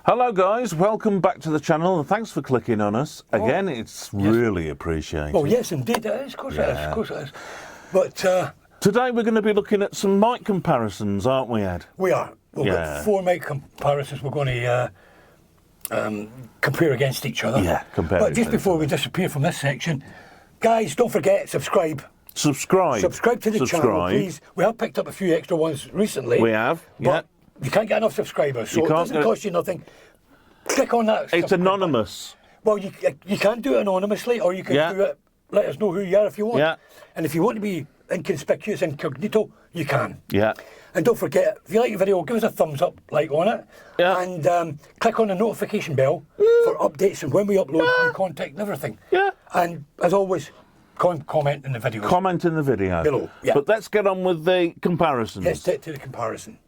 Hello guys, welcome back to the channel and thanks for clicking on us. Again, it's really appreciated. Well, yes indeed it is, of course it is, of course it is. But today we're going to be looking at some mic comparisons, aren't we, Ed? we are. We've got 4 mic comparisons we're going to compare against each other. Yeah, compare. But just before we disappear from this section, guys, don't forget, subscribe. Subscribe To the channel, please. We have picked up a few extra ones recently. We have, yeah. You can't get enough subscribers, so it doesn't cost you nothing. Click on that. It's anonymous. Well, you can do it anonymously, or you can do it, let us know who you are if you want. Yeah. And if you want to be inconspicuous, incognito, you can. Yeah. And don't forget, if you like the video, give us a thumbs up, like on it. Yeah. And click on the notification bell for updates and when we upload new content and everything. Yeah. And as always, comment in the video. Comment in the video. Below, yeah. But let's get on with the comparisons. Let's get to the comparison.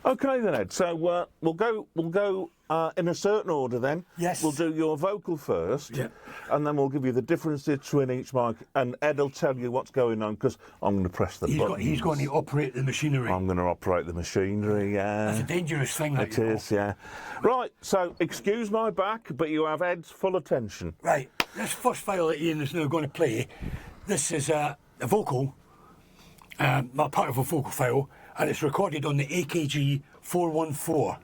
Okay then, Ed. So we'll go in a certain order then. Yes. We'll do your vocal first. Yeah. And then we'll give you the differences between each mic, and Ed will tell you what's going on because I'm going to press the button. He's going to operate the machinery. I'm going to operate the machinery. Yeah. That's a dangerous thing. It is. Yeah. Right. So excuse my back, but you have Ed's full attention. Right. This first file that Ian is now going to play. This is a vocal, not part of a vocal file. And it's recorded on the AKG 414.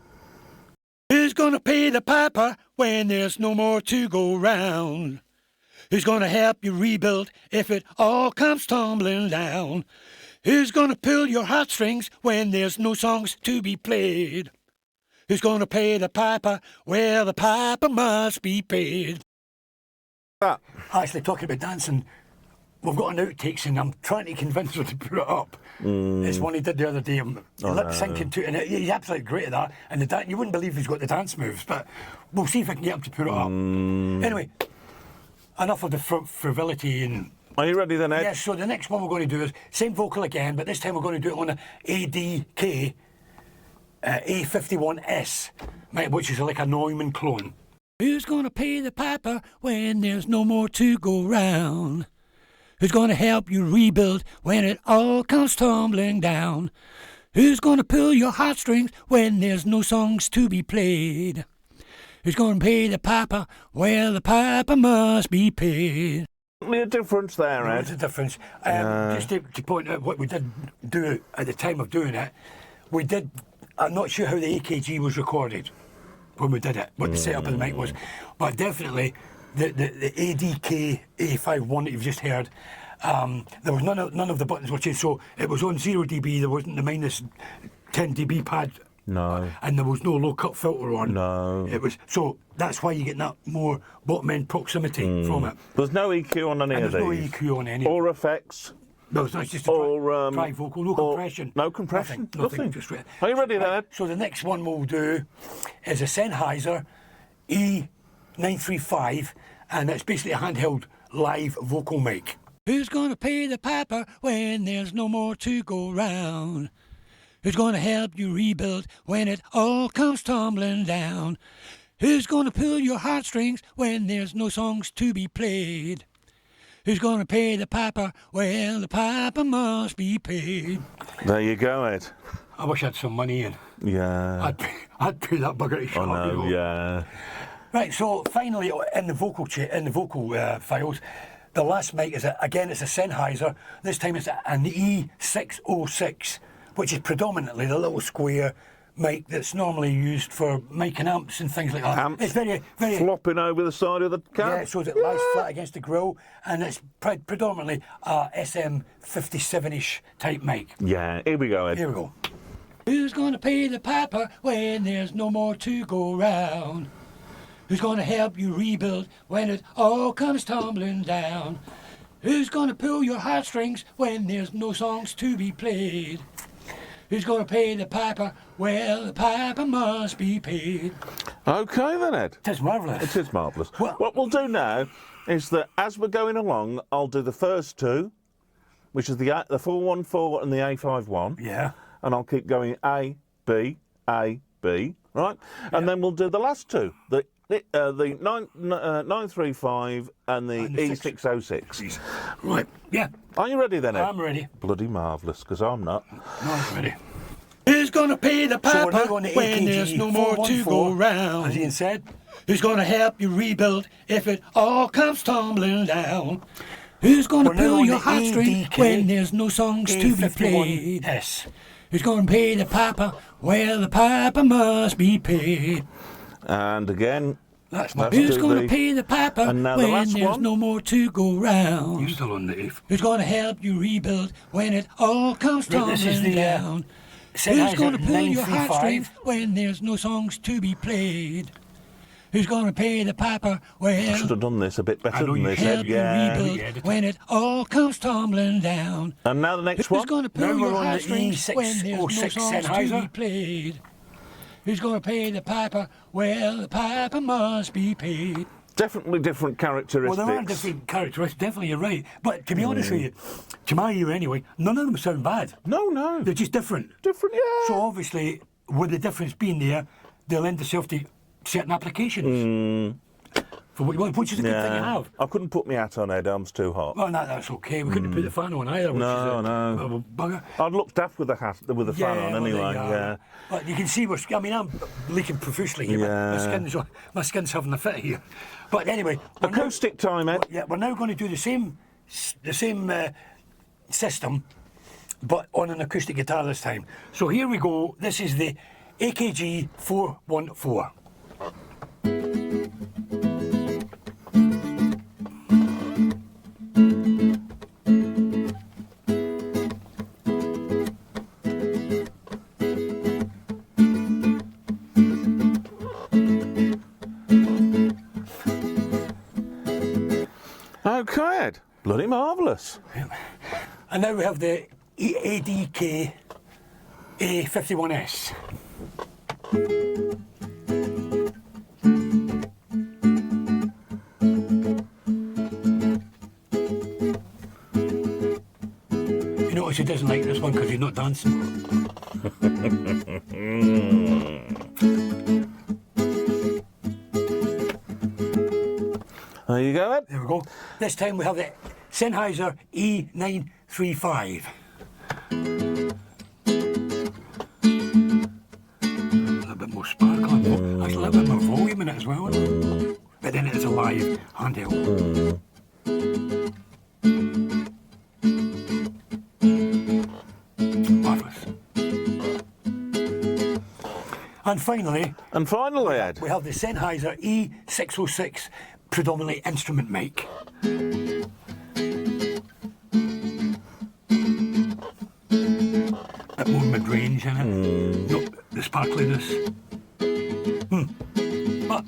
Who's gonna pay the piper when there's no more to go round? Who's gonna help you rebuild if it all comes tumbling down? Who's gonna pull your heartstrings when there's no songs to be played? Who's gonna pay the piper? Well, the piper must be paid. Actually, talking about dancing, we've got an outtakes and I'm trying to convince her to put it up. It's one he did the other day. Lip syncing to it, and he's absolutely great at that. And you wouldn't believe he's got the dance moves, but we'll see if I can get him to put it up. Anyway, enough of the frivolity. And are you ready then, Ed? yes, so the next one we're going to do is same vocal again, but this time we're going to do it on an ADK A51S, which is like a Neumann clone. Who's going to pay the piper when there's no more to go round? Who's going to help you rebuild when it all comes tumbling down? Who's going to pull your heartstrings when there's no songs to be played? Who's going to pay the piper? Well, the piper must be paid. Only a difference there, Ed. There's a difference. Just to point out what we did do at the time of doing it, I'm not sure how the AKG was recorded when we did it, what the setup of the mic was, but definitely the ADK A51 that you've just heard, there was none of the buttons were changed, so it was on 0 dB, there wasn't the minus 10 dB pad. No. And there was no low cut filter on. No. It was, so that's why you get that more bottom end proximity from it. There's no EQ on any of these. There's no EQ on any. Or effects. No, it's not just a dry vocal, no compression. No compression? Nothing. Just right. Are you ready then, Ed? So the next one we'll do is a Sennheiser E935, and it's basically a handheld live vocal mic. Who's gonna pay the piper when there's no more to go round? Who's gonna help you rebuild when it all comes tumbling down? Who's gonna pull your heartstrings when there's no songs to be played? Who's gonna pay the piper? Well, the piper must be paid. There you go, Ed. I wish I had some money in. Yeah. I'd pay that bugger to shut up, you know. Yeah. Right, so finally in the vocal files, the last mic is again it's a Sennheiser. This time it's an E606, which is predominantly the little square mic that's normally used for mic and amps and things like that. Amps it's very flopping over the side of the cab. Yeah, so it lies flat against the grill, and it's predominantly a SM57-ish type mic. Yeah, here we go, Ed. Here we go. Who's gonna pay the piper when there's no more to go round? Who's gonna help you rebuild when it all comes tumbling down? Who's gonna pull your heartstrings when there's no songs to be played? Who's gonna pay the piper? Well, the piper must be paid. Okay then, Ed. It is marvellous. It is marvellous. Well, what we'll do now is that as we're going along, I'll do the first two, which is the 414 and the A51. Yeah. and I'll keep going A, B, right? And then we'll do the last two, the 935 and the E606. Right, yeah. Are you ready then, Ed? I'm ready. Bloody marvellous, because I'm not. No, I'm ready. Who's gonna pay the So we're now piper going to when AKG there's no more to go 414, round? as Ian said. Who's gonna help you rebuild if it all comes tumbling down? Who's gonna We're now pull on your the heartstrings ADK when there's no songs to be played? A51S. Who's gonna pay the piper? Well, the piper must be paid. And again, That's my Let's Who's do gonna the- pay the piper and now the when last there's one. no more to go round? You're still on the Eve. Who's gonna help you rebuild when it all comes Right, tumbling this is the, down? Who's Sennheiser gonna pull your heartstrings 935. when there's no songs to be played? Who's gonna pay the piper? I Well, should have done this a bit I better know than you this, should. Ed. help you Yeah. rebuild Yeah, when it all comes tumbling down. And now the next Who's one. gonna Now pull we're your on the heartstrings when there's no E606 songs to Sennheiser. be played? Who's gonna pay the piper? Well, the piper must be paid. Definitely different Well, characteristics. there are different characteristics, definitely, you're right. But to be honest with you, to my ear anyway, none of them sound bad. No. They're just different. Different, yeah. So obviously, with the difference being there, they'll lend themselves to certain applications. For what you want, which is a good thing to have. I couldn't put my hat on, Ed. Arm's too hot. Well, that's okay. We couldn't put the fan on either, which No, is a no. bugger. I'd look daft with the hat, with the fan on well, there anyway. you are. Yeah. But you can see I mean, I'm leaking profusely here. Yeah. My skin's having a fit here. But anyway, Acoustic time, Ed. we're now going to do the same system, but on an acoustic guitar this time. So here we go. This is the AKG 414. Okay, Ed. Bloody marvellous. And now we have the ADK A51S. You notice he doesn't like this one because he's not dancing. There you go, Ed. There we go. This time we have the Sennheiser E935. A little bit more sparkle. There's a little bit more volume in it as well. But then it is a live handheld. Marvellous. And finally, Ed. we have the Sennheiser E606 predominantly instrument mic. Bit more mid-range in it. Not the sparkliness. But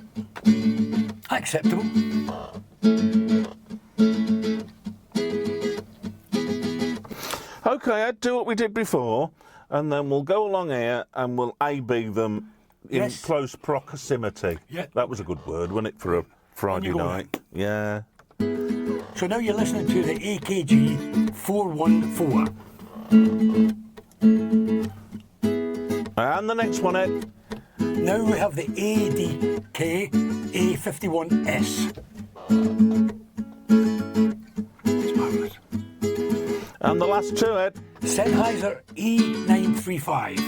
acceptable. Okay, Ed, do what we did before, and then we'll go along here and we'll A-B them in Yes. close proximity. Yeah. That was a good word, wasn't it, for a Friday you go, night? Yeah. So now you're listening to the AKG 414. And the next one, Ed. Now we have the ADK A51S. It's marvellous. And the last two, Ed. Sennheiser E935.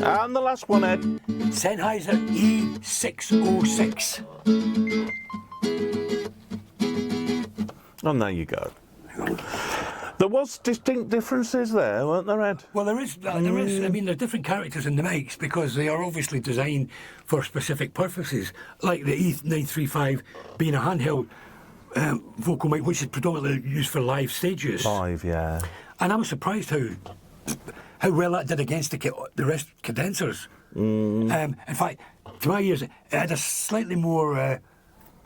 And the last one, Ed. Sennheiser E606. And there you go. There was distinct differences there, weren't there, Ed? Well, there is. I mean, there are different characters in the mics because they are obviously designed for specific purposes, like the E935 being a handheld vocal mic, which is predominantly used for live stages. Five, yeah. And I was surprised how well that did against the rest condensers. In fact, to my ears, it had a slightly more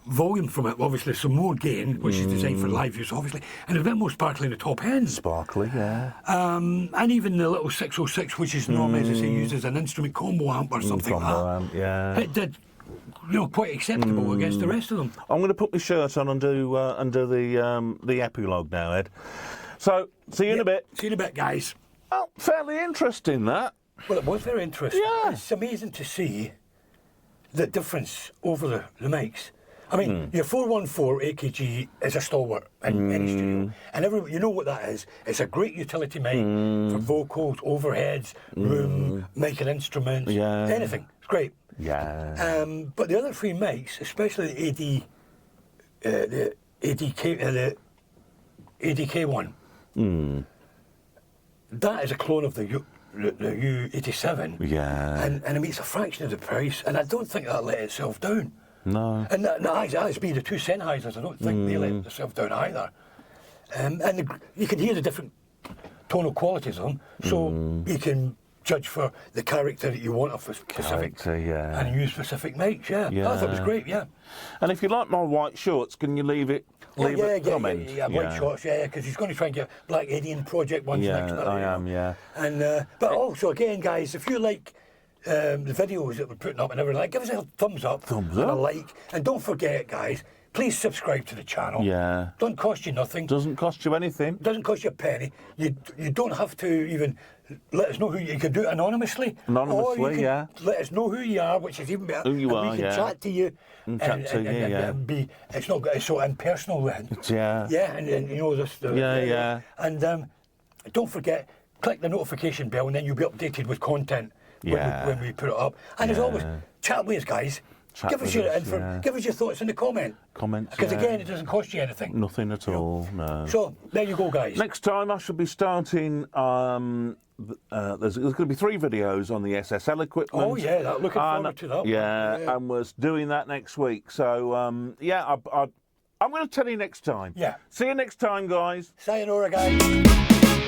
volume from it, obviously, some more gain, which is designed for live use, obviously, and a bit more sparkly in the top end. Sparkly, yeah. And even the little 606, which is normally, as I say, used as an instrument combo amp or something like Combo that. amp, yeah. It did quite acceptable against the rest of them. I'm going to put my shirt on and do the epilogue now, Ed. So, see you in a bit. See you in a bit, guys. Oh, fairly interesting, that. Well, it was very interesting. Yeah. It's amazing to see the difference over the mics. I mean, your 414 AKG is a stalwart in any studio, and everybody, you know what that is. It's a great utility mic for vocals, overheads, room, making instruments, anything. It's great. Yeah. But the other three mics, especially the ADK one, that is a clone of the U87. Yeah. And I mean, it's a fraction of the price, and I don't think that let itself down. No. And that's me, the two Sennheisers, I don't think they let themselves down either. You can hear the different tonal qualities of them, so you can judge for the character that you want of a specific, and use specific mics. I thought it was great. And if you like my white shorts, can you leave it? Leave a comment. White shorts, because he's going to try and get Black Alien Project ones next. I am. And but also again, guys, if you like the videos that we're putting up and everything, like, give us a thumbs up and a like, and don't forget, guys, please subscribe to the channel. Don't cost you nothing. Doesn't cost you anything. Doesn't cost you a penny. You don't have to even let us know who you can do it anonymously. Or you can let us know who you are, which is even better. Who you are, we can chat to you. And be, it's not so impersonal then. And you know this. And don't forget, click the notification bell, and then you'll be updated with content when we put it up. And as always, chat with us, guys. Give us your info. Give us your thoughts in the comments. Because again, it doesn't cost you anything. Nothing at all. No. So there you go, guys. Next time I shall be starting. There's going to be 3 videos on the SSL equipment. Oh yeah, looking forward to that. And we're doing that next week. So I'm going to tell you next time. Yeah. See you next time, guys. Sayonara, guys.